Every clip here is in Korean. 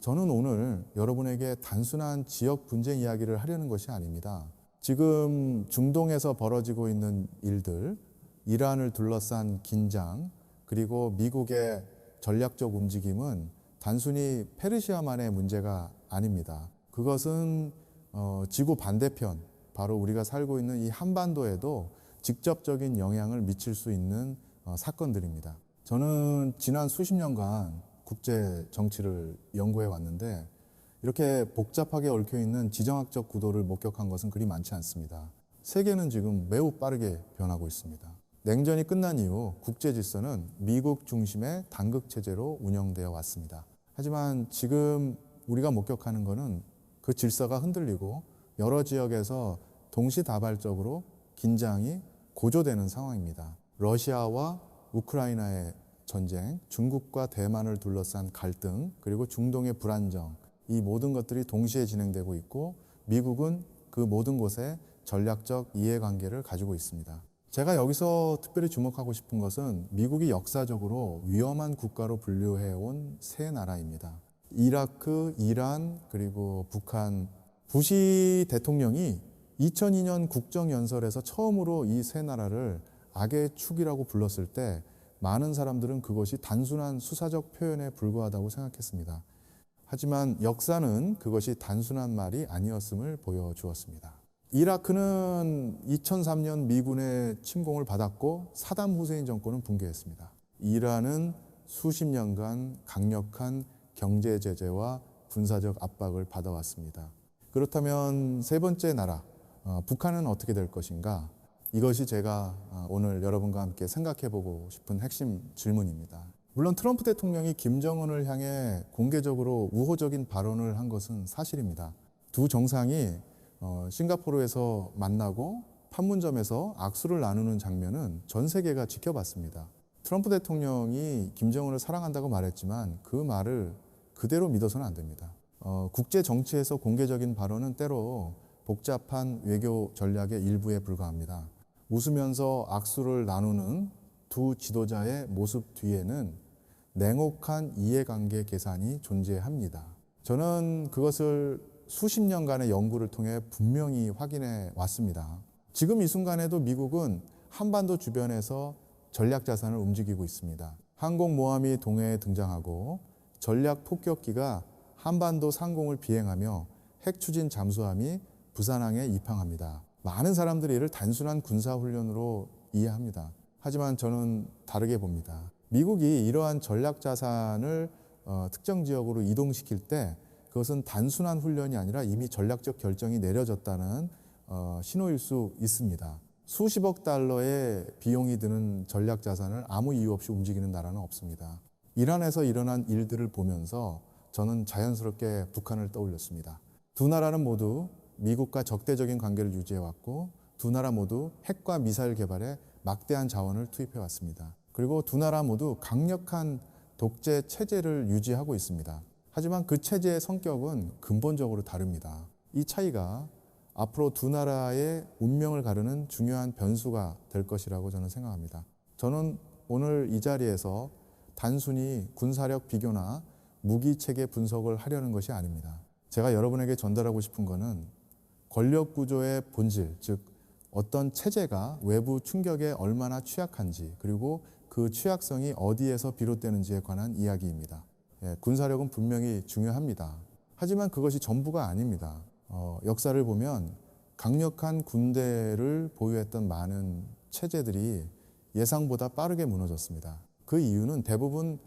저는 오늘 여러분에게 단순한 지역 분쟁 이야기를 하려는 것이 아닙니다. 지금 중동에서 벌어지고 있는 일들, 이란을 둘러싼 긴장, 그리고 미국의 전략적 움직임은 단순히 페르시아만의 문제가 아닙니다. 그것은 지구 반대편, 바로 우리가 살고 있는 이 한반도에도 직접적인 영향을 미칠 수 있는 사건들입니다. 저는 지난 수십 년간 국제 정치를 연구해 왔는데 이렇게 복잡하게 얽혀있는 지정학적 구도를 목격한 것은 그리 많지 않습니다. 세계는 지금 매우 빠르게 변하고 있습니다. 냉전이 끝난 이후 국제 질서는 미국 중심의 단극 체제로 운영되어 왔습니다. 하지만 지금 우리가 목격하는 것은 그 질서가 흔들리고 여러 지역에서 동시다발적으로 긴장이 고조되는 상황입니다. 러시아와 우크라이나의 전쟁, 중국과 대만을 둘러싼 갈등, 그리고 중동의 불안정, 이 모든 것들이 동시에 진행되고 있고 미국은 그 모든 곳에 전략적 이해관계를 가지고 있습니다. 제가 여기서 특별히 주목하고 싶은 것은 미국이 역사적으로 위험한 국가로 분류해온 세 나라입니다. 이라크, 이란, 그리고 북한. 부시 대통령이 2002년 국정연설에서 처음으로 이 세 나라를 악의 축이라고 불렀을 때 많은 사람들은 그것이 단순한 수사적 표현에 불과하다고 생각했습니다. 하지만 역사는 그것이 단순한 말이 아니었음을 보여주었습니다. 이라크는 2003년 미군의 침공을 받았고 사담 후세인 정권은 붕괴했습니다. 이란은 수십 년간 강력한 경제 제재와 군사적 압박을 받아왔습니다. 그렇다면 세 번째 나라, 북한은 어떻게 될 것인가? 이것이 제가 오늘 여러분과 함께 생각해보고 싶은 핵심 질문입니다. 물론 트럼프 대통령이 김정은을 향해 공개적으로 우호적인 발언을 한 것은 사실입니다. 두 정상이 싱가포르에서 만나고 판문점에서 악수를 나누는 장면은 전 세계가 지켜봤습니다. 트럼프 대통령이 김정은을 사랑한다고 말했지만 그 말을 그대로 믿어서는 안 됩니다. 국제 정치에서 공개적인 발언은 때로 복잡한 외교 전략의 일부에 불과합니다. 웃으면서 악수를 나누는 두 지도자의 모습 뒤에는 냉혹한 이해관계 계산이 존재합니다. 저는 그것을 수십 년간의 연구를 통해 분명히 확인해 왔습니다. 지금 이 순간에도 미국은 한반도 주변에서 전략 자산을 움직이고 있습니다. 항공모함이 동해에 등장하고 전략 폭격기가 한반도 상공을 비행하며 핵 추진 잠수함이 부산항에 입항합니다. 많은 사람들이 이를 단순한 군사훈련으로 이해합니다. 하지만 저는 다르게 봅니다. 미국이 이러한 전략 자산을 특정 지역으로 이동시킬 때 그것은 단순한 훈련이 아니라 이미 전략적 결정이 내려졌다는 신호일 수 있습니다. 수십억 달러의 비용이 드는 전략 자산을 아무 이유 없이 움직이는 나라는 없습니다. 이란에서 일어난 일들을 보면서 저는 자연스럽게 북한을 떠올렸습니다. 두 나라는 모두 미국과 적대적인 관계를 유지해왔고 두 나라 모두 핵과 미사일 개발에 막대한 자원을 투입해왔습니다. 그리고 두 나라 모두 강력한 독재 체제를 유지하고 있습니다. 하지만 그 체제의 성격은 근본적으로 다릅니다. 이 차이가 앞으로 두 나라의 운명을 가르는 중요한 변수가 될 것이라고 저는 생각합니다. 저는 오늘 이 자리에서 단순히 군사력 비교나 무기체계 분석을 하려는 것이 아닙니다. 제가 여러분에게 전달하고 싶은 것은 권력 구조의 본질, 즉 어떤 체제가 외부 충격에 얼마나 취약한지 그리고 그 취약성이 어디에서 비롯되는지에 관한 이야기입니다. 군사력은 분명히 중요합니다. 하지만 그것이 전부가 아닙니다. 역사를 보면 강력한 군대를 보유했던 많은 체제들이 예상보다 빠르게 무너졌습니다. 그 이유는 대부분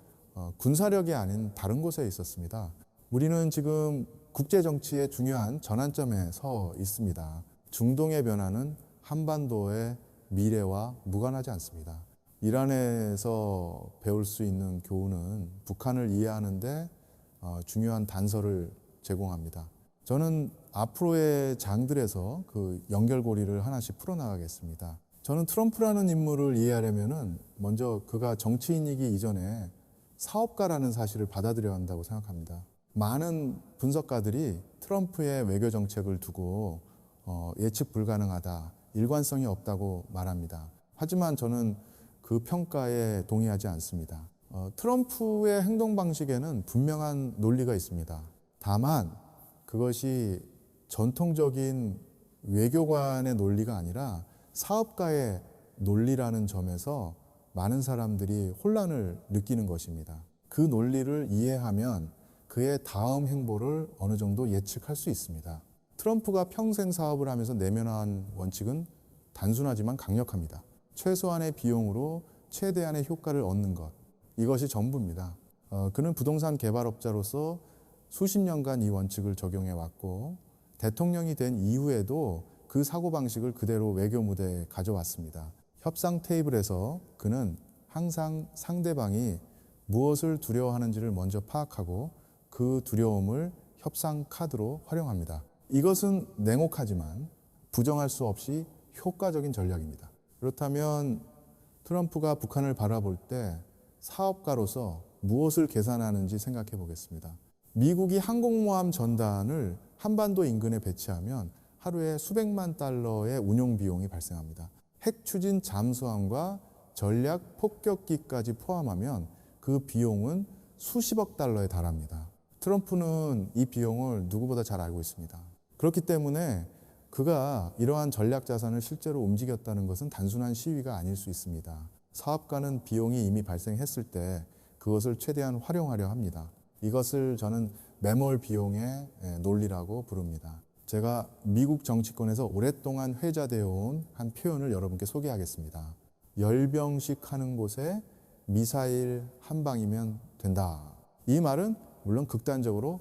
군사력이 아닌 다른 곳에 있었습니다. 우리는 지금 국제정치의 중요한 전환점에 서 있습니다. 중동의 변화는 한반도의 미래와 무관하지 않습니다. 이란에서 배울 수 있는 교훈은 북한을 이해하는데 중요한 단서를 제공합니다. 저는 앞으로의 장들에서 그 연결고리를 하나씩 풀어나가겠습니다. 저는 트럼프라는 인물을 이해하려면 먼저 그가 정치인이기 이전에 사업가라는 사실을 받아들여야 한다고 생각합니다. 많은 분석가들이 트럼프의 외교 정책을 두고 예측 불가능하다, 일관성이 없다고 말합니다. 하지만 저는 그 평가에 동의하지 않습니다. 트럼프의 행동 방식에는 분명한 논리가 있습니다. 다만 그것이 전통적인 외교관의 논리가 아니라 사업가의 논리라는 점에서 많은 사람들이 혼란을 느끼는 것입니다. 그 논리를 이해하면 그의 다음 행보를 어느 정도 예측할 수 있습니다. 트럼프가 평생 사업을 하면서 내면한 원칙은 단순하지만 강력합니다. 최소한의 비용으로 최대한의 효과를 얻는 것, 이것이 전부입니다. 그는 부동산 개발업자로서 수십 년간 이 원칙을 적용해 왔고 대통령이 된 이후에도 그 사고방식을 그대로 외교 무대에 가져왔습니다. 협상 테이블에서 그는 항상 상대방이 무엇을 두려워하는지를 먼저 파악하고 그 두려움을 협상 카드로 활용합니다. 이것은 냉혹하지만 부정할 수 없이 효과적인 전략입니다. 그렇다면 트럼프가 북한을 바라볼 때 사업가로서 무엇을 계산하는지 생각해 보겠습니다. 미국이 항공모함 전단을 한반도 인근에 배치하면 하루에 수백만 달러의 운용 비용이 발생합니다. 핵 추진 잠수함과 전략 폭격기까지 포함하면 그 비용은 수십억 달러에 달합니다. 트럼프는 이 비용을 누구보다 잘 알고 있습니다. 그렇기 때문에 그가 이러한 전략 자산을 실제로 움직였다는 것은 단순한 시위가 아닐 수 있습니다. 사업가는 비용이 이미 발생했을 때 그것을 최대한 활용하려 합니다. 이것을 저는 매몰 비용의 논리라고 부릅니다. 제가 미국 정치권에서 오랫동안 회자되어 온 한 표현을 여러분께 소개하겠습니다. 열병식 하는 곳에 미사일 한 방이면 된다. 이 말은 물론 극단적으로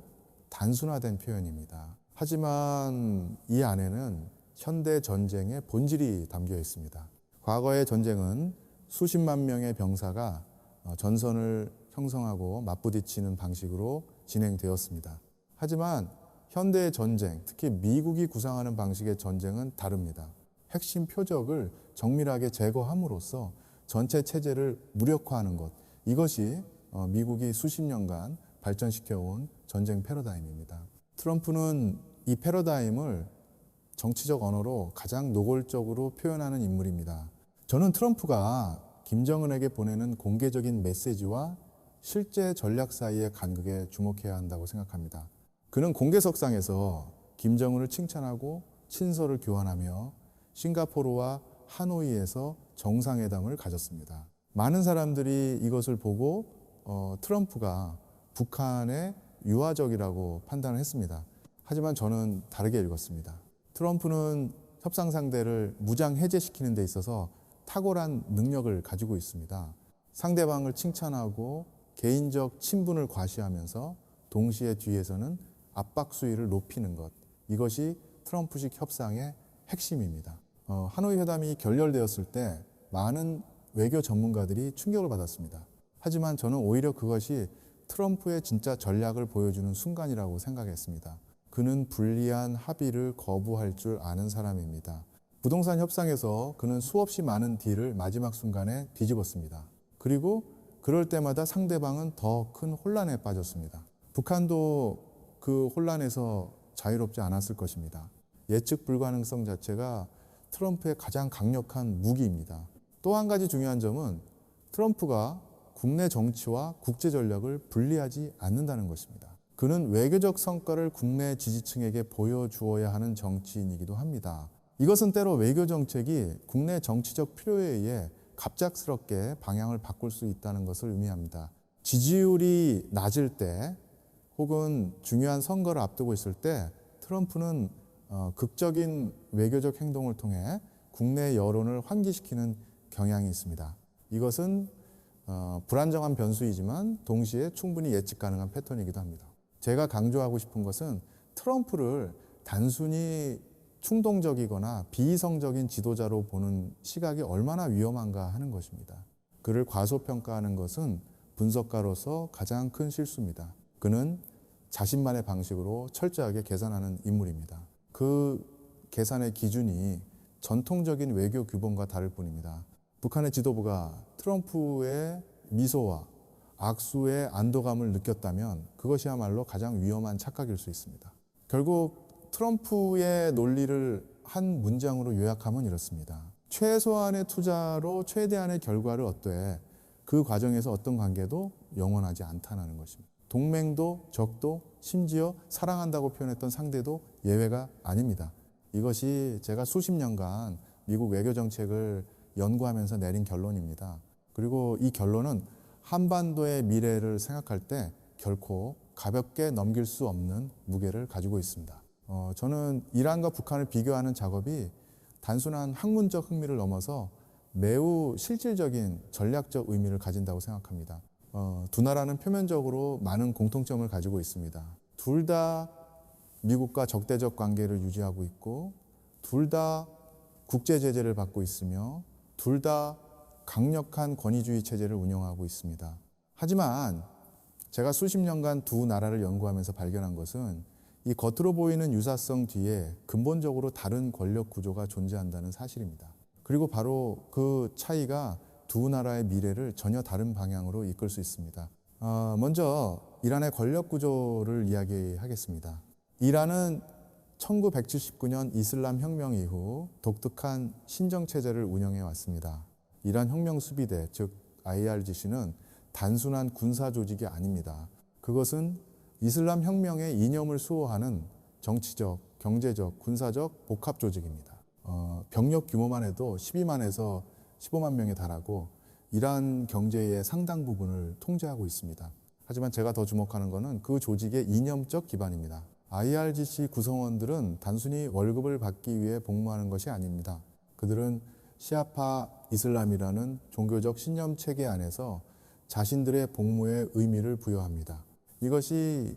단순화된 표현입니다. 하지만 이 안에는 현대 전쟁의 본질이 담겨 있습니다. 과거의 전쟁은 수십만 명의 병사가 전선을 형성하고 맞부딪히는 방식으로 진행되었습니다. 하지만 현대의 전쟁, 특히 미국이 구상하는 방식의 전쟁은 다릅니다. 핵심 표적을 정밀하게 제거함으로써 전체 체제를 무력화하는 것, 이것이 미국이 수십 년간 발전시켜온 전쟁 패러다임입니다. 트럼프는 이 패러다임을 정치적 언어로 가장 노골적으로 표현하는 인물입니다. 저는 트럼프가 김정은에게 보내는 공개적인 메시지와 실제 전략 사이의 간극에 주목해야 한다고 생각합니다. 그는 공개석상에서 김정은을 칭찬하고 친서를 교환하며 싱가포르와 하노이에서 정상회담을 가졌습니다. 많은 사람들이 이것을 보고 트럼프가 북한의 유화적이라고 판단을 했습니다. 하지만 저는 다르게 읽었습니다. 트럼프는 협상 상대를 무장 해제시키는 데 있어서 탁월한 능력을 가지고 있습니다. 상대방을 칭찬하고 개인적 친분을 과시하면서 동시에 뒤에서는 압박 수위를 높이는 것, 이것이 트럼프식 협상의 핵심입니다. 하노이 회담이 결렬되었을 때 많은 외교 전문가들이 충격을 받았습니다. 하지만 저는 오히려 그것이 트럼프의 진짜 전략을 보여주는 순간이라고 생각했습니다. 그는 불리한 합의를 거부할 줄 아는 사람입니다. 부동산 협상에서 그는 수없이 많은 딜을 마지막 순간에 뒤집었습니다. 그리고 그럴 때마다 상대방은 더 큰 혼란에 빠졌습니다. 북한도 그 혼란에서 자유롭지 않았을 것입니다. 예측 불가능성 자체가 트럼프의 가장 강력한 무기입니다. 또 한 가지 중요한 점은 트럼프가 국내 정치와 국제 전략을 분리하지 않는다는 것입니다. 그는 외교적 성과를 국내 지지층에게 보여주어야 하는 정치인이기도 합니다. 이것은 때로 외교 정책이 국내 정치적 필요에 의해 갑작스럽게 방향을 바꿀 수 있다는 것을 의미합니다. 지지율이 낮을 때 혹은 중요한 선거를 앞두고 있을 때 트럼프는 극적인 외교적 행동을 통해 국내 여론을 환기시키는 경향이 있습니다. 이것은 불안정한 변수이지만 동시에 충분히 예측 가능한 패턴이기도 합니다. 제가 강조하고 싶은 것은 트럼프를 단순히 충동적이거나 비이성적인 지도자로 보는 시각이 얼마나 위험한가 하는 것입니다. 그를 과소평가하는 것은 분석가로서 가장 큰 실수입니다. 그는 자신만의 방식으로 철저하게 계산하는 인물입니다. 그 계산의 기준이 전통적인 외교 규범과 다를 뿐입니다. 북한의 지도부가 트럼프의 미소와 악수의 안도감을 느꼈다면 그것이야말로 가장 위험한 착각일 수 있습니다. 결국 트럼프의 논리를 한 문장으로 요약하면 이렇습니다. 최소한의 투자로 최대한의 결과를 얻되 그 과정에서 어떤 관계도 영원하지 않다는 것입니다. 동맹도 적도 심지어 사랑한다고 표현했던 상대도 예외가 아닙니다. 이것이 제가 수십 년간 미국 외교 정책을 연구하면서 내린 결론입니다. 그리고 이 결론은 한반도의 미래를 생각할 때 결코 가볍게 넘길 수 없는 무게를 가지고 있습니다. 저는 이란과 북한을 비교하는 작업이 단순한 학문적 흥미를 넘어서 매우 실질적인 전략적 의미를 가진다고 생각합니다. 두 나라는 표면적으로 많은 공통점을 가지고 있습니다. 둘 다 미국과 적대적 관계를 유지하고 있고, 둘 다 국제 제재를 받고 있으며, 둘 다 강력한 권위주의 체제를 운영하고 있습니다. 하지만 제가 수십 년간 두 나라를 연구하면서 발견한 것은 이 겉으로 보이는 유사성 뒤에 근본적으로 다른 권력 구조가 존재한다는 사실입니다. 그리고 바로 그 차이가 두 나라의 미래를 전혀 다른 방향으로 이끌 수 있습니다. 먼저 이란의 권력 구조를 이야기하겠습니다. 이란은 1979년 이슬람 혁명 이후 독특한 신정체제를 운영해 왔습니다. 이란 혁명수비대, 즉 IRGC는 단순한 군사 조직이 아닙니다. 그것은 이슬람 혁명의 이념을 수호하는 정치적, 경제적, 군사적 복합 조직입니다. 병력 규모만 해도 12만에서 15만 명에 달하고 이란 경제의 상당 부분을 통제하고 있습니다. 하지만 제가 더 주목하는 것은 그 조직의 이념적 기반입니다. IRGC 구성원들은 단순히 월급을 받기 위해 복무하는 것이 아닙니다. 그들은 시아파 이슬람이라는 종교적 신념 체계 안에서 자신들의 복무에 의미를 부여합니다. 이것이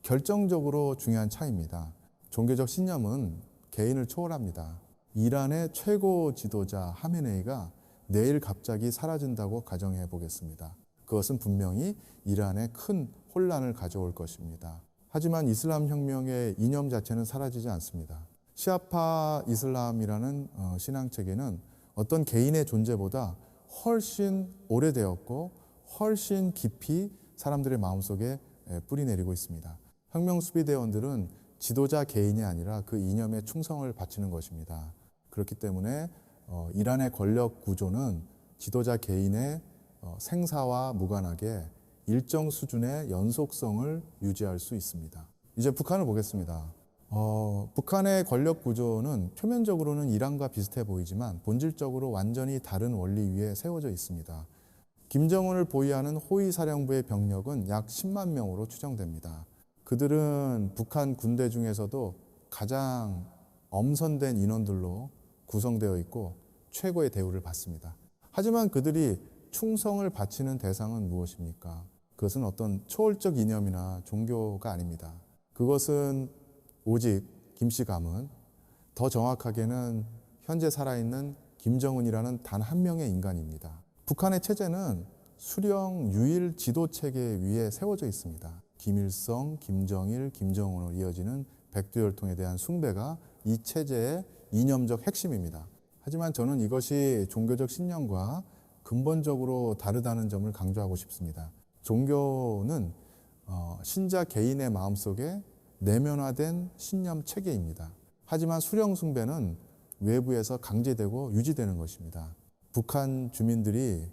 결정적으로 중요한 차이입니다. 종교적 신념은 개인을 초월합니다. 이란의 최고 지도자 하메네이가 내일 갑자기 사라진다고 가정해 보겠습니다. 그것은 분명히 이란에 큰 혼란을 가져올 것입니다. 하지만 이슬람 혁명의 이념 자체는 사라지지 않습니다. 시아파 이슬람이라는 신앙체계는 어떤 개인의 존재보다 훨씬 오래되었고 훨씬 깊이 사람들의 마음속에 뿌리내리고 있습니다. 혁명수비대원들은 지도자 개인이 아니라 그 이념에 충성을 바치는 것입니다. 그렇기 때문에 이란의 권력 구조는 지도자 개인의 생사와 무관하게 일정 수준의 연속성을 유지할 수 있습니다. 이제 북한을 보겠습니다. 북한의 권력 구조는 표면적으로는 이란과 비슷해 보이지만 본질적으로 완전히 다른 원리 위에 세워져 있습니다. 김정은을 보위하는 호위사령부의 병력은 약 10만 명으로 추정됩니다. 그들은 북한 군대 중에서도 가장 엄선된 인원들로 구성되어 있고 최고의 대우를 받습니다. 하지만 그들이 충성을 바치는 대상은 무엇입니까? 그것은 어떤 초월적 이념이나 종교가 아닙니다. 그것은 오직 김씨 가문, 더 정확하게는 현재 살아있는 김정은이라는 단 한 명의 인간입니다. 북한의 체제는 수령 유일 지도 체계 위에 세워져 있습니다. 김일성, 김정일, 김정은으로 이어지는 백두혈통에 대한 숭배가 이 체제의 이념적 핵심입니다. 하지만 저는 이것이 종교적 신념과 근본적으로 다르다는 점을 강조하고 싶습니다. 종교는 신자 개인의 마음속에 내면화된 신념 체계입니다. 하지만 수령 숭배는 외부에서 강제되고 유지되는 것입니다. 북한 주민들이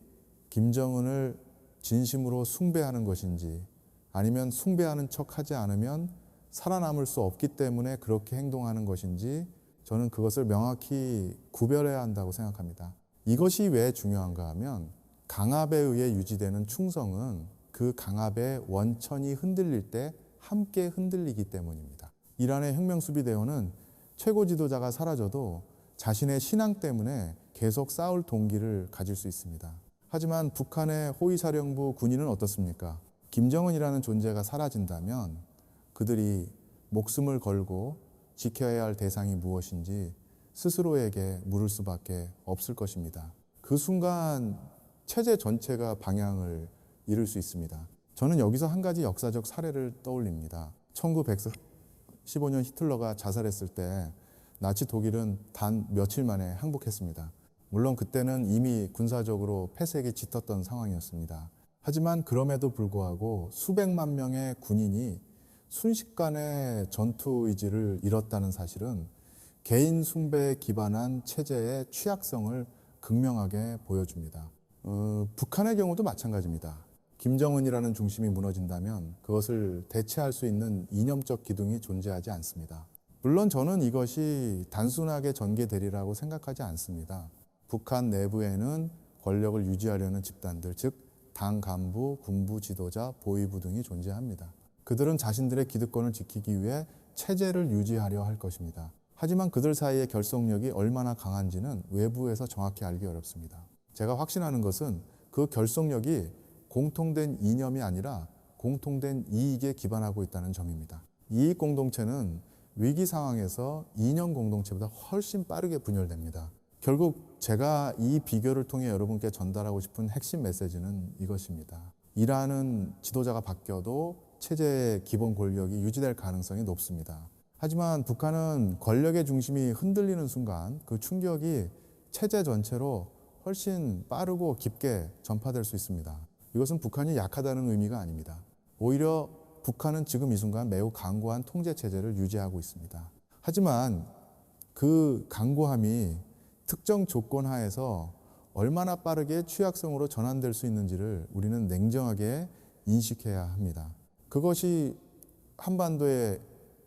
김정은을 진심으로 숭배하는 것인지 아니면 숭배하는 척하지 않으면 살아남을 수 없기 때문에 그렇게 행동하는 것인지 저는 그것을 명확히 구별해야 한다고 생각합니다. 이것이 왜 중요한가 하면 강압에 의해 유지되는 충성은 그 강압의 원천이 흔들릴 때 함께 흔들리기 때문입니다. 이란의 혁명수비대원은 최고 지도자가 사라져도 자신의 신앙 때문에 계속 싸울 동기를 가질 수 있습니다. 하지만 북한의 호위사령부 군인은 어떻습니까? 김정은이라는 존재가 사라진다면 그들이 목숨을 걸고 지켜야 할 대상이 무엇인지 스스로에게 물을 수밖에 없을 것입니다. 그 순간 체제 전체가 방향을 잃을 수 있습니다. 저는 여기서 한 가지 역사적 사례를 떠올립니다. 1915년 히틀러가 자살했을 때 나치 독일은 단 며칠 만에 항복했습니다. 물론 그때는 이미 군사적으로 패색이 짙었던 상황이었습니다. 하지만 그럼에도 불구하고 수백만 명의 군인이 순식간에 전투 의지를 잃었다는 사실은 개인 숭배에 기반한 체제의 취약성을 극명하게 보여줍니다. 북한의 경우도 마찬가지입니다. 김정은이라는 중심이 무너진다면 그것을 대체할 수 있는 이념적 기둥이 존재하지 않습니다. 물론 저는 이것이 단순하게 전개되리라고 생각하지 않습니다. 북한 내부에는 권력을 유지하려는 집단들, 즉 당 간부, 군부 지도자, 보위부 등이 존재합니다. 그들은 자신들의 기득권을 지키기 위해 체제를 유지하려 할 것입니다. 하지만 그들 사이의 결속력이 얼마나 강한지는 외부에서 정확히 알기 어렵습니다. 제가 확신하는 것은 그 결속력이 공통된 이념이 아니라 공통된 이익에 기반하고 있다는 점입니다. 이익 공동체는 위기 상황에서 이념 공동체보다 훨씬 빠르게 분열됩니다. 결국 제가 이 비교를 통해 여러분께 전달하고 싶은 핵심 메시지는 이것입니다. 이란은 지도자가 바뀌어도 체제의 기본 권력이 유지될 가능성이 높습니다. 하지만 북한은 권력의 중심이 흔들리는 순간 그 충격이 체제 전체로 훨씬 빠르고 깊게 전파될 수 있습니다. 이것은 북한이 약하다는 의미가 아닙니다. 오히려 북한은 지금 이 순간 매우 강고한 통제 체제를 유지하고 있습니다. 하지만 그 강고함이 특정 조건 하에서 얼마나 빠르게 취약성으로 전환될 수 있는지를 우리는 냉정하게 인식해야 합니다. 그것이 한반도의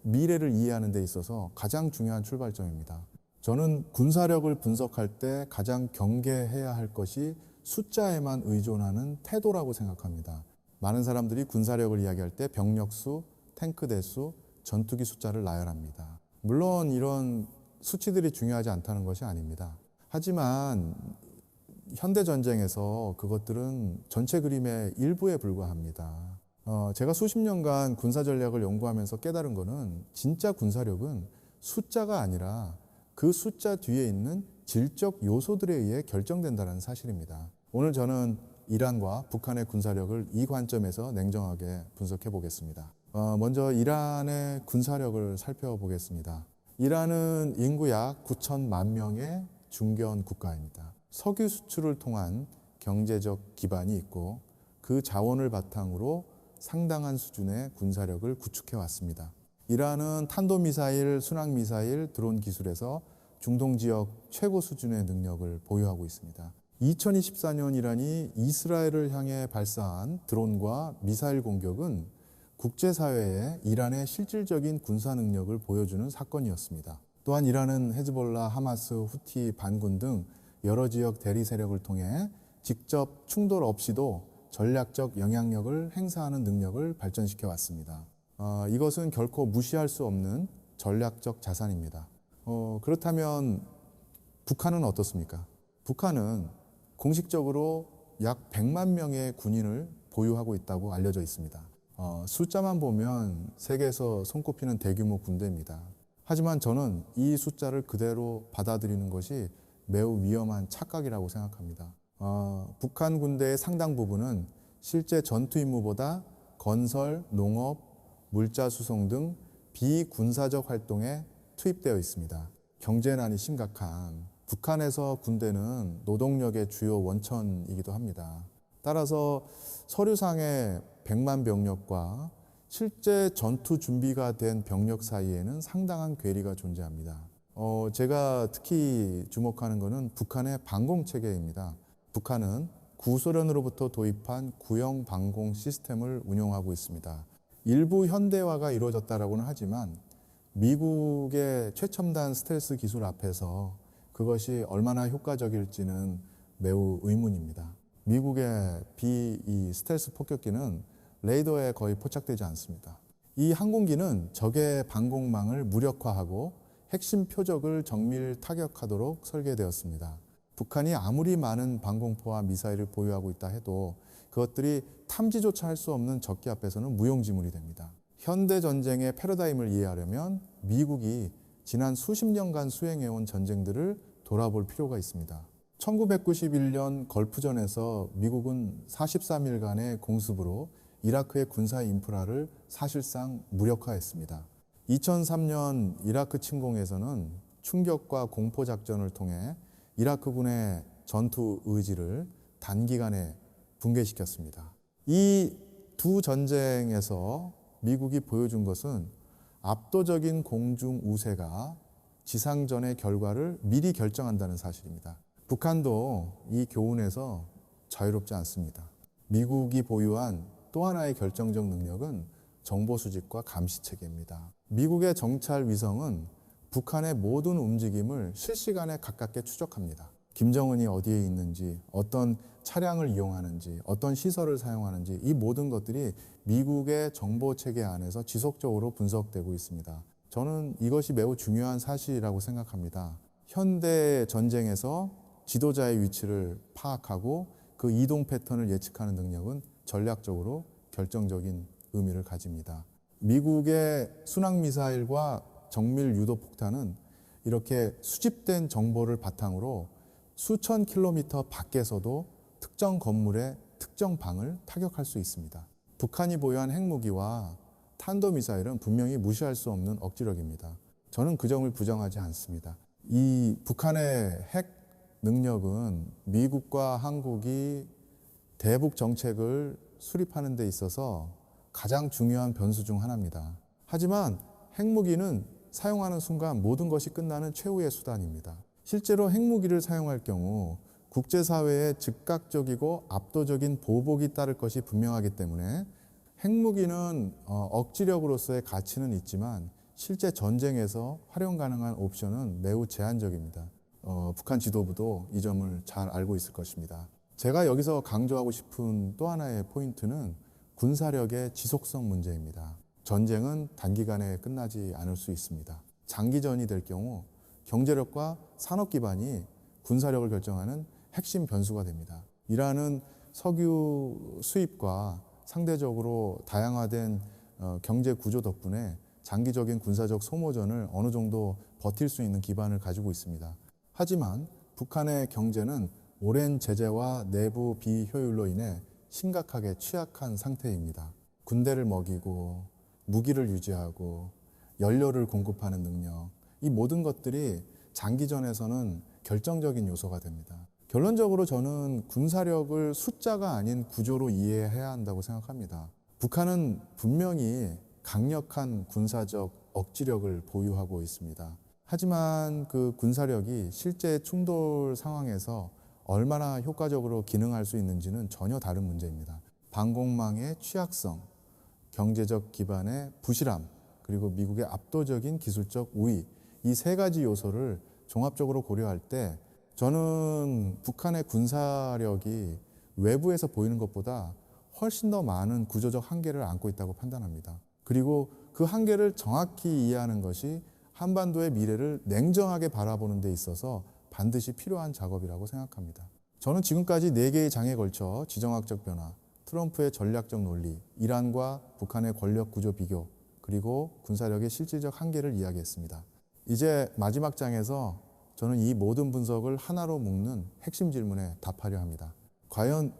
미래를 이해하는 데 있어서 가장 중요한 출발점입니다. 저는 군사력을 분석할 때 가장 경계해야 할 것이 숫자에만 의존하는 태도라고 생각합니다. 많은 사람들이 군사력을 이야기할 때 병력 수, 탱크 대수, 전투기 숫자를 나열합니다. 물론 이런 수치들이 중요하지 않다는 것이 아닙니다. 하지만 현대전쟁에서 그것들은 전체 그림의 일부에 불과합니다. 제가 수십 년간 군사전략을 연구하면서 깨달은 것은 진짜 군사력은 숫자가 아니라 그 숫자 뒤에 있는 질적 요소들에 의해 결정된다는 사실입니다. 오늘 저는 이란과 북한의 군사력을 이 관점에서 냉정하게 분석해 보겠습니다. 먼저 이란의 군사력을 살펴보겠습니다. 이란은 인구 약 9천만 명의 중견 국가입니다. 석유 수출을 통한 경제적 기반이 있고 그 자원을 바탕으로 상당한 수준의 군사력을 구축해 왔습니다. 이란은 탄도미사일, 순항미사일, 드론 기술에서 중동 지역 최고 수준의 능력을 보유하고 있습니다. 2024년 이란이 이스라엘을 향해 발사한 드론과 미사일 공격은 국제사회에 이란의 실질적인 군사 능력을 보여주는 사건이었습니다. 또한 이란은 헤즈볼라, 하마스, 후티, 반군 등 여러 지역 대리 세력을 통해 직접 충돌 없이도 전략적 영향력을 행사하는 능력을 발전시켜 왔습니다. 이것은 결코 무시할 수 없는 전략적 자산입니다. 그렇다면 북한은 어떻습니까? 북한은 공식적으로 약 100만 명의 군인을 보유하고 있다고 알려져 있습니다. 숫자만 보면 세계에서 손꼽히는 대규모 군대입니다. 하지만 저는 이 숫자를 그대로 받아들이는 것이 매우 위험한 착각이라고 생각합니다. 북한 군대의 상당 부분은 실제 전투 임무보다 건설, 농업, 물자 수송 등 비군사적 활동에 투입되어 있습니다. 경제난이 심각한 북한에서 군대는 노동력의 주요 원천이기도 합니다. 따라서 서류상의 100만 병력과 실제 전투 준비가 된 병력 사이에는 상당한 괴리가 존재합니다. 제가 특히 주목하는 것은 북한의 방공 체계입니다. 북한은 구소련으로부터 도입한 구형 방공 시스템을 운용하고 있습니다. 일부 현대화가 이루어졌다고는 하지만 미국의 최첨단 스텔스 기술 앞에서 그것이 얼마나 효과적일지는 매우 의문입니다. 미국의 이 스텔스 폭격기는 레이더에 거의 포착되지 않습니다. 이 항공기는 적의 방공망을 무력화하고 핵심 표적을 정밀 타격하도록 설계되었습니다. 북한이 아무리 많은 방공포와 미사일을 보유하고 있다 해도 그것들이 탐지조차 할 수 없는 적기 앞에서는 무용지물이 됩니다. 현대전쟁의 패러다임을 이해하려면 미국이 지난 수십 년간 수행해온 전쟁들을 돌아볼 필요가 있습니다. 1991년 걸프전에서 미국은 43일간의 공습으로 이라크의 군사 인프라를 사실상 무력화했습니다. 2003년 이라크 침공에서는 충격과 공포 작전을 통해 이라크군의 전투 의지를 단기간에 붕괴시켰습니다. 이 두 전쟁에서 미국이 보여준 것은 압도적인 공중 우세가 지상전의 결과를 미리 결정한다는 사실입니다. 북한도 이 교훈에서 자유롭지 않습니다. 미국이 보유한 또 하나의 결정적 능력은 정보 수집과 감시 체계입니다. 미국의 정찰 위성은 북한의 모든 움직임을 실시간에 가깝게 추적합니다. 김정은이 어디에 있는지, 어떤 차량을 이용하는지, 어떤 시설을 사용하는지 이 모든 것들이 미국의 정보 체계 안에서 지속적으로 분석되고 있습니다. 저는 이것이 매우 중요한 사실이라고 생각합니다. 현대 전쟁에서 지도자의 위치를 파악하고 그 이동 패턴을 예측하는 능력은 전략적으로 결정적인 의미를 가집니다. 미국의 순항미사일과 정밀 유도 폭탄은 이렇게 수집된 정보를 바탕으로 수천 킬로미터 밖에서도 특정 건물의 특정 방을 타격할 수 있습니다. 북한이 보유한 핵무기와 탄도미사일은 분명히 무시할 수 없는 억지력입니다. 저는 그 점을 부정하지 않습니다. 이 북한의 핵 능력은 미국과 한국이 대북 정책을 수립하는 데 있어서 가장 중요한 변수 중 하나입니다. 하지만 핵무기는 사용하는 순간 모든 것이 끝나는 최후의 수단입니다. 실제로 핵무기를 사용할 경우 국제사회의 즉각적이고 압도적인 보복이 따를 것이 분명하기 때문에 핵무기는 억지력으로서의 가치는 있지만 실제 전쟁에서 활용 가능한 옵션은 매우 제한적입니다. 북한 지도부도 이 점을 잘 알고 있을 것입니다. 제가 여기서 강조하고 싶은 또 하나의 포인트는 군사력의 지속성 문제입니다. 전쟁은 단기간에 끝나지 않을 수 있습니다. 장기전이 될 경우 경제력과 산업 기반이 군사력을 결정하는 핵심 변수가 됩니다. 이라는 석유 수입과 상대적으로 다양화된 경제 구조 덕분에 장기적인 군사적 소모전을 어느 정도 버틸 수 있는 기반을 가지고 있습니다. 하지만 북한의 경제는 오랜 제재와 내부 비효율로 인해 심각하게 취약한 상태입니다. 군대를 먹이고 무기를 유지하고 연료를 공급하는 능력, 이 모든 것들이 장기전에서는 결정적인 요소가 됩니다. 결론적으로 저는 군사력을 숫자가 아닌 구조로 이해해야 한다고 생각합니다. 북한은 분명히 강력한 군사적 억지력을 보유하고 있습니다. 하지만 그 군사력이 실제 충돌 상황에서 얼마나 효과적으로 기능할 수 있는지는 전혀 다른 문제입니다. 방공망의 취약성, 경제적 기반의 부실함, 그리고 미국의 압도적인 기술적 우위, 이 세 가지 요소를 종합적으로 고려할 때 저는 북한의 군사력이 외부에서 보이는 것보다 훨씬 더 많은 구조적 한계를 안고 있다고 판단합니다. 그리고 그 한계를 정확히 이해하는 것이 한반도의 미래를 냉정하게 바라보는 데 있어서 반드시 필요한 작업이라고 생각합니다. 저는 지금까지 4개의 장에 걸쳐 지정학적 변화, 트럼프의 전략적 논리, 이란과 북한의 권력 구조 비교, 그리고 군사력의 실질적 한계를 이야기했습니다. 이제 마지막 장에서 저는 이 모든 분석을 하나로 묶는 핵심 질문에 답하려 합니다. 과연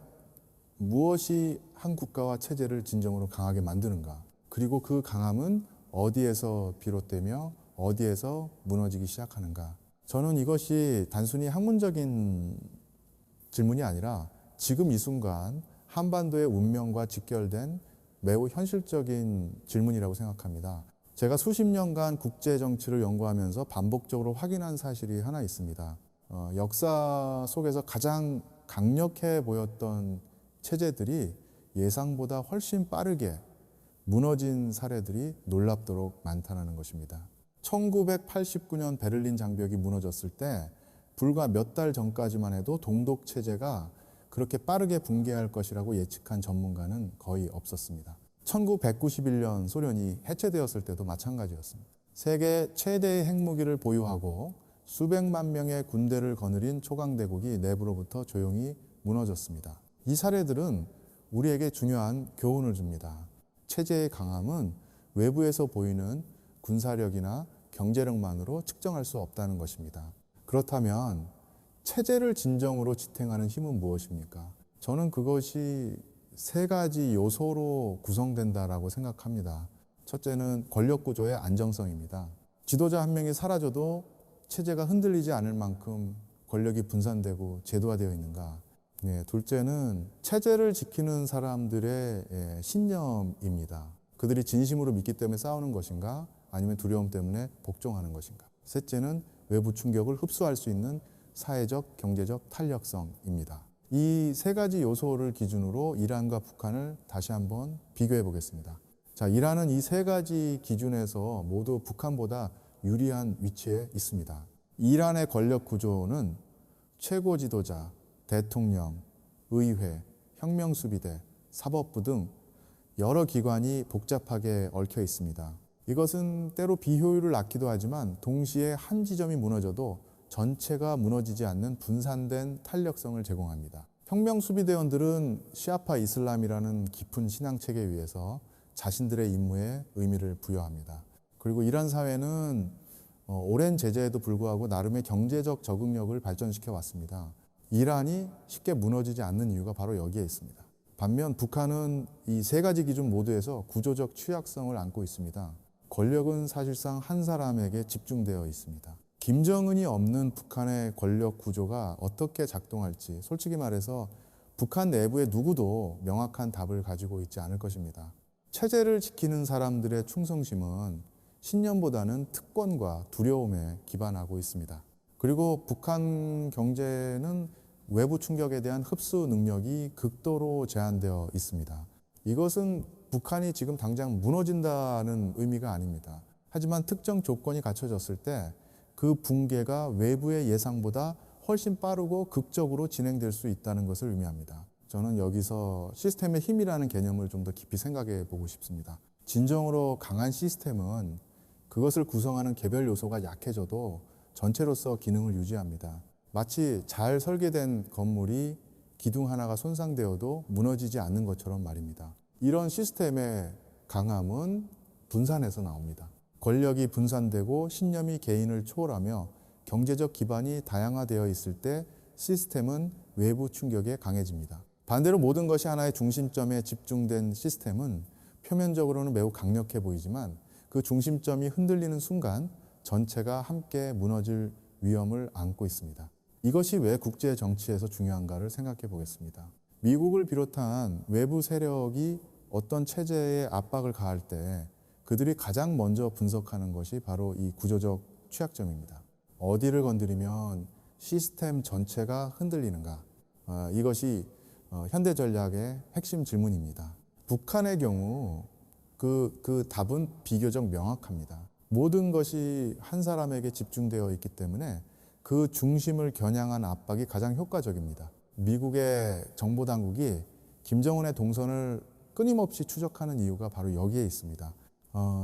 무엇이 한 국가와 체제를 진정으로 강하게 만드는가? 그리고 그 강함은 어디에서 비롯되며 어디에서 무너지기 시작하는가? 저는 이것이 단순히 학문적인 질문이 아니라 지금 이 순간 한반도의 운명과 직결된 매우 현실적인 질문이라고 생각합니다. 제가 수십 년간 국제 정치를 연구하면서 반복적으로 확인한 사실이 하나 있습니다. 역사 속에서 가장 강력해 보였던 체제들이 예상보다 훨씬 빠르게 무너진 사례들이 놀랍도록 많다는 것입니다. 1989년 베를린 장벽이 무너졌을 때 불과 몇 달 전까지만 해도 동독 체제가 그렇게 빠르게 붕괴할 것이라고 예측한 전문가는 거의 없었습니다. 1991년 소련이 해체되었을 때도 마찬가지였습니다. 세계 최대의 핵무기를 보유하고 수백만 명의 군대를 거느린 초강대국이 내부로부터 조용히 무너졌습니다. 이 사례들은 우리에게 중요한 교훈을 줍니다. 체제의 강함은 외부에서 보이는 군사력이나 경제력만으로 측정할 수 없다는 것입니다. 그렇다면 체제를 진정으로 지탱하는 힘은 무엇입니까? 저는 그것이 세 가지 요소로 구성된다라고 생각합니다. 첫째는 권력 구조의 안정성입니다. 지도자 한 명이 사라져도 체제가 흔들리지 않을 만큼 권력이 분산되고 제도화되어 있는가. 둘째는 체제를 지키는 사람들의 신념입니다. 그들이 진심으로 믿기 때문에 싸우는 것인가 아니면 두려움 때문에 복종하는 것인가. 셋째는 외부 충격을 흡수할 수 있는 사회적, 경제적 탄력성입니다. 이 세 가지 요소를 기준으로 이란과 북한을 다시 한번 비교해 보겠습니다. 자, 이란은 이 세 가지 기준에서 모두 북한보다 유리한 위치에 있습니다. 이란의 권력 구조는 최고 지도자, 대통령, 의회, 혁명수비대, 사법부 등 여러 기관이 복잡하게 얽혀 있습니다. 이것은 때로 비효율을 낳기도 하지만 동시에 한 지점이 무너져도 전체가 무너지지 않는 분산된 탄력성을 제공합니다. 혁명수비대원들은 시아파 이슬람이라는 깊은 신앙체계에 의해서 자신들의 임무에 의미를 부여합니다. 그리고 이란 사회는 오랜 제재에도 불구하고 나름의 경제적 적응력을 발전시켜 왔습니다. 이란이 쉽게 무너지지 않는 이유가 바로 여기에 있습니다. 반면 북한은 이 세 가지 기준 모두에서 구조적 취약성을 안고 있습니다. 권력은 사실상 한 사람에게 집중되어 있습니다. 김정은이 없는 북한의 권력 구조가 어떻게 작동할지 솔직히 말해서 북한 내부의 누구도 명확한 답을 가지고 있지 않을 것입니다. 체제를 지키는 사람들의 충성심은 신념보다는 특권과 두려움에 기반하고 있습니다. 그리고 북한 경제는 외부 충격에 대한 흡수 능력이 극도로 제한되어 있습니다. 이것은 북한이 지금 당장 무너진다는 의미가 아닙니다. 하지만 특정 조건이 갖춰졌을 때 그 붕괴가 외부의 예상보다 훨씬 빠르고 극적으로 진행될 수 있다는 것을 의미합니다. 저는 여기서 시스템의 힘이라는 개념을 좀 더 깊이 생각해 보고 싶습니다. 진정으로 강한 시스템은 그것을 구성하는 개별 요소가 약해져도 전체로서 기능을 유지합니다. 마치 잘 설계된 건물이 기둥 하나가 손상되어도 무너지지 않는 것처럼 말입니다. 이런 시스템의 강함은 분산에서 나옵니다. 권력이 분산되고 신념이 개인을 초월하며 경제적 기반이 다양화되어 있을 때 시스템은 외부 충격에 강해집니다. 반대로 모든 것이 하나의 중심점에 집중된 시스템은 표면적으로는 매우 강력해 보이지만 그 중심점이 흔들리는 순간 전체가 함께 무너질 위험을 안고 있습니다. 이것이 왜 국제 정치에서 중요한가를 생각해 보겠습니다. 미국을 비롯한 외부 세력이 어떤 체제에 압박을 가할 때 그들이 가장 먼저 분석하는 것이 바로 이 구조적 취약점입니다. 어디를 건드리면 시스템 전체가 흔들리는가? 이것이 현대 전략의 핵심 질문입니다. 북한의 경우 그 답은 비교적 명확합니다. 모든 것이 한 사람에게 집중되어 있기 때문에 그 중심을 겨냥한 압박이 가장 효과적입니다. 미국의 정보당국이 김정은의 동선을 끊임없이 추적하는 이유가 바로 여기에 있습니다.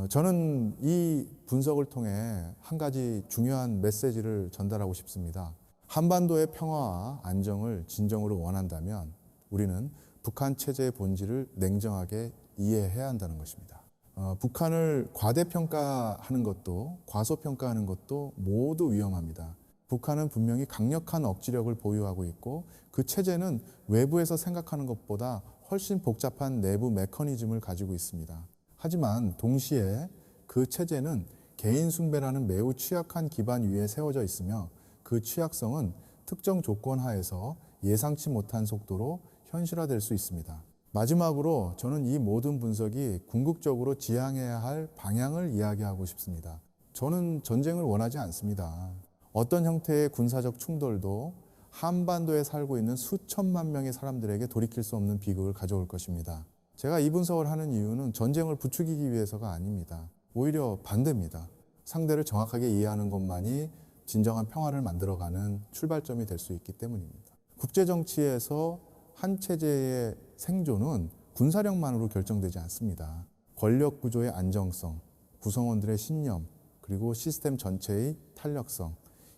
저는 이 분석을 통해 한 가지 중요한 메시지를 전달하고 싶습니다. 한반도의 평화와 안정을 진정으로 원한다면 우리는 북한 체제의 본질을 냉정하게 이해해야 한다는 것입니다. 북한을 과대평가하는 것도 과소평가하는 것도 모두 위험합니다. 북한은 분명히 강력한 억지력을 보유하고 있고 그 체제는 외부에서 생각하는 것보다 훨씬 복잡한 내부 메커니즘을 가지고 있습니다. 하지만 동시에 그 체제는 개인 숭배라는 매우 취약한 기반 위에 세워져 있으며 그 취약성은 특정 조건 하에서 예상치 못한 속도로 현실화될 수 있습니다. 마지막으로 저는 이 모든 분석이 궁극적으로 지향해야 할 방향을 이야기하고 싶습니다. 저는 전쟁을 원하지 않습니다. 어떤 형태의 군사적 충돌도 한반도에 살고 있는 수천만 명의 사람들에게 돌이킬 수 없는 비극을 가져올 것입니다. 제가 이 분석을 하는 이유는 전쟁을 부추기기 위해서가 아닙니다. 오히려 반대입니다. 상대를 정확하게 이해하는 것만이 진정한 평화를 만들어가는 출발점이 될 수 있기 때문입니다. 국제정치에서 한 체제의 생존은 군사력만으로 결정되지 않습니다. 권력 구조의 안정성, 구성원들의 신념, 그리고 시스템 전체의 탄력성,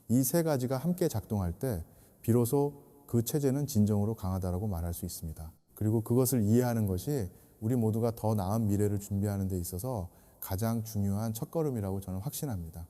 이 세 가지가 함께 작동할 때 비로소 그 체제는 진정으로 강하다고 말할 수 있습니다. 그리고 그것을 이해하는 것이 우리 모두가 더 나은 미래를 준비하는 데 있어서 가장 중요한 첫걸음이라고 저는 확신합니다.